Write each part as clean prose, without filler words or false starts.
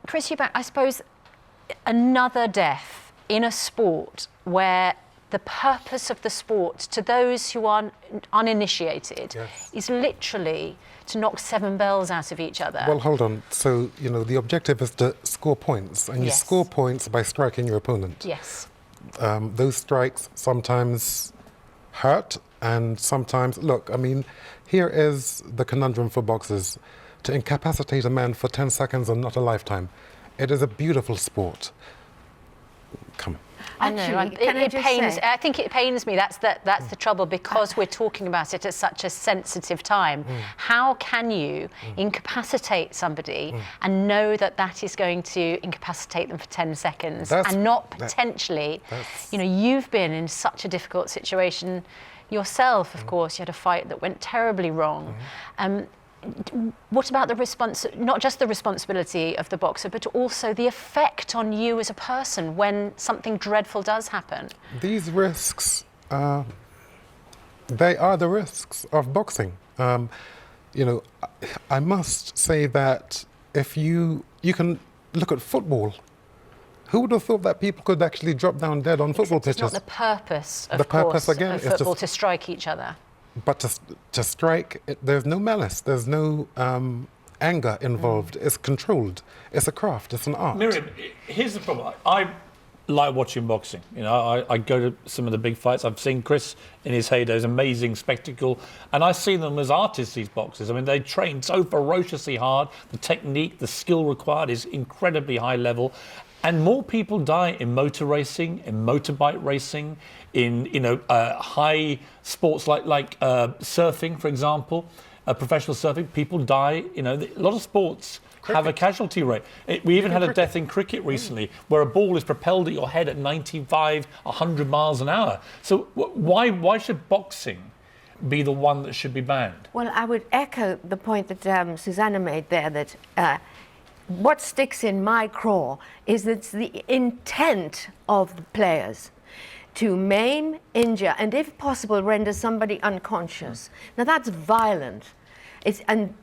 Chris Eubank, I suppose another death in a sport where the purpose of the sport, to those who are uninitiated, is literally to knock 7 bells out of each other. Well, hold on. So, you know, the objective is to score points, and you score points by striking your opponent. Yes. Those strikes sometimes hurt, and sometimes... Look, I mean, here is the conundrum for boxers. To incapacitate a man for 10 seconds and not a lifetime. It is a beautiful sport. Come on. I know. I think it pains me. That's the trouble, because we're talking about it at such a sensitive time. How can you incapacitate somebody and know that that is going to incapacitate them for 10 seconds and not potentially... You know, you've been in such a difficult situation yourself, of course. You had a fight that went terribly wrong. What about not just the responsibility of the boxer, but also the effect on you as a person when something dreadful does happen? These risks, they are the risks of boxing. You know, I must say that if you can look at football, who would have thought that people could actually drop down dead on football pitches? It's not the purpose, of football to strike each other. But to strike, there's no malice, there's no anger involved. It's controlled. It's a craft, it's an art. Miriam, here's the problem. I like watching boxing. You know, I go to some of the big fights. I've seen Chris in his heydays, amazing spectacle. And I see them as artists, these boxers. I mean, they train so ferociously hard. The technique, the skill required is incredibly high level. And more people die in motor racing, in motorbike racing, in high sports like surfing, for example, professional surfing. People die. You know, a lot of sports have a casualty rate. We even had a death in cricket recently, where a ball is propelled at your head at 95, 100 miles an hour. So why should boxing be the one that should be banned? Well, I would echo the point that Susanna made there, that what sticks in my craw is that it's the intent of the players to maim, injure, and if possible, render somebody unconscious. Now that's violent. And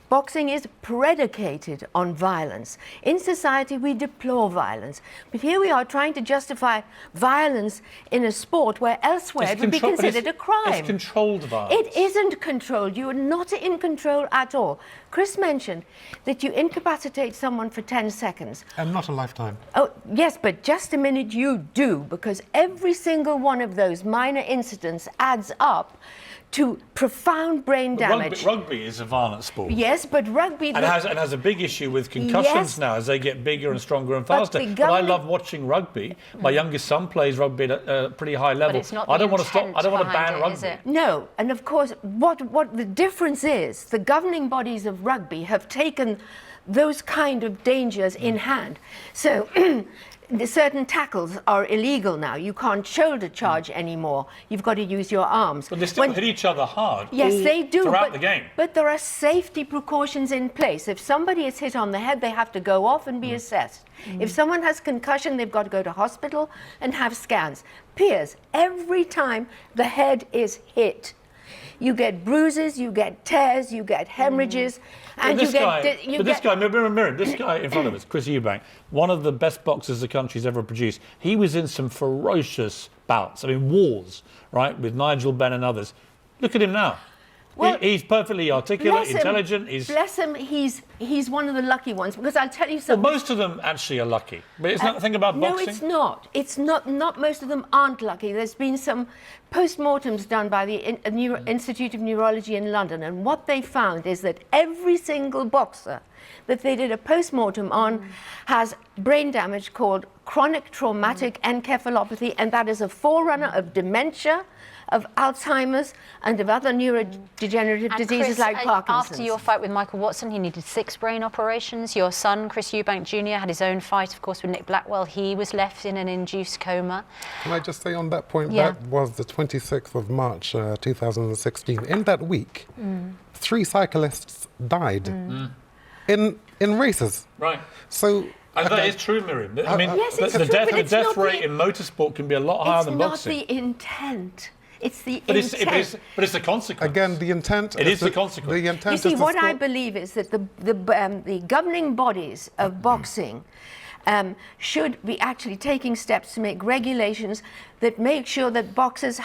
boxing is predicated on violence. In society, we deplore violence. But here we are trying to justify violence in a sport where elsewhere it would be considered a crime. It's controlled violence. It isn't controlled. You are not in control at all. Chris mentioned that you incapacitate someone for 10 seconds. And not a lifetime. Oh, yes, but just a minute you do, because every single one of those minor incidents adds up to profound brain damage. Rugby is a violent sport. Yes, but rugby... And has a big issue with concussions now as they get bigger and stronger and faster. But I love watching rugby. My youngest son plays rugby at a pretty high level. But it's not I don't want to ban rugby. No, and of course, what the difference is, the governing bodies of rugby have taken those kind of dangers in hand. So... certain tackles are illegal now. You can't shoulder charge anymore. You've got to use your arms. But they still hit each other hard. Yes, they do. Throughout the game. But there are safety precautions in place. If somebody is hit on the head, they have to go off and be assessed. If someone has concussion, they've got to go to hospital and have scans. Piers, every time the head is hit, you get bruises, you get tears, you get hemorrhages, and this guy in front of us, Chris Eubank, one of the best boxers the country's ever produced. He was in some ferocious bouts, I mean wars, right, with Nigel Benn and others. Look at him now. Well, he's perfectly articulate, intelligent. Bless him, he's one of the lucky ones, because I'll tell you something. Well, most of them actually are lucky. But it's not the thing about boxing. No, it's not. It's not most of them aren't lucky. There's been some post-mortems done by the Institute of Neurology in London, and what they found is that every single boxer that they did a post-mortem on has brain damage called chronic traumatic encephalopathy, and that is a forerunner of dementia, of Alzheimer's, and of other neurodegenerative diseases like Parkinson's. After your fight with Michael Watson, he needed 6 brain operations. Your son, Chris Eubank Jr., had his own fight, of course, with Nick Blackwell. He was left in an induced coma. Can I just say on that point, that was the 26th of March, 2016. In that week, 3 cyclists died in races. Right. So... And that is true, Miriam. I mean, yes, the death rate in motorsport can be a lot higher than boxing. It's not the intent. It's the But intent. it's the consequence. Again, the intent. It is the consequence. The intent You see, is the what I sport. believe is that the governing bodies of boxing should be actually taking steps to make regulations that make sure that boxers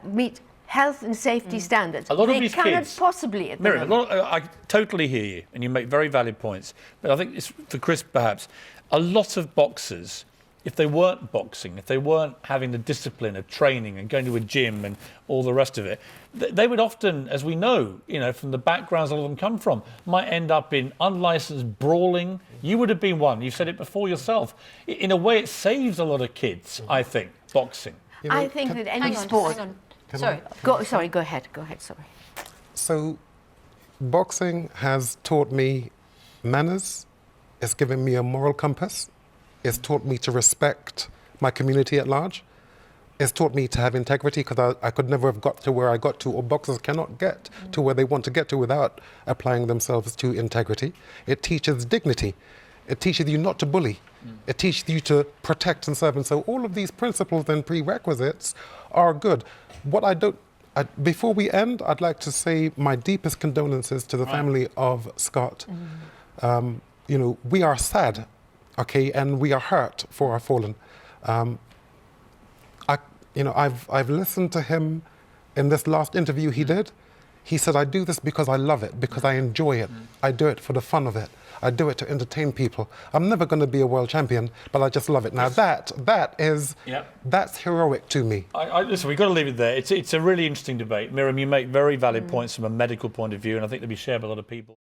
meet health and safety standards. A lot of they these cannot kids, possibly at the Miriam, moment. I totally hear you, and you make very valid points. But I think it's for Chris, perhaps, a lot of boxers, if they weren't boxing, if they weren't having the discipline of training and going to a gym and all the rest of it, they would often, as we know, from the backgrounds a lot of them come from, might end up in unlicensed brawling. You would have been one. You've said it before yourself. In a way, it saves a lot of kids, I think, boxing. I think that any sport. Hang on. Sorry. Go ahead. Sorry. So, boxing has taught me manners. It's given me a moral compass. It's taught me to respect my community at large. It's taught me to have integrity, because I could never have got to where I got to, or boxers cannot get to where they want to get to without applying themselves to integrity. It teaches dignity. It teaches you not to bully. It teaches you to protect and serve. And so all of these principles and prerequisites are good. Before we end, I'd like to say my deepest condolences to the family of Scott. We are sad, okay, and we are hurt for our fallen. I've listened to him in this last interview he did. He said, I do this because I love it, because I enjoy it. I do it for the fun of it. I do it to entertain people. I'm never going to be a world champion, but I just love it. Now that's heroic to me. Listen, we've got to leave it there. It's a really interesting debate. Miriam, you make very valid points from a medical point of view, and I think they'll be shared by a lot of people.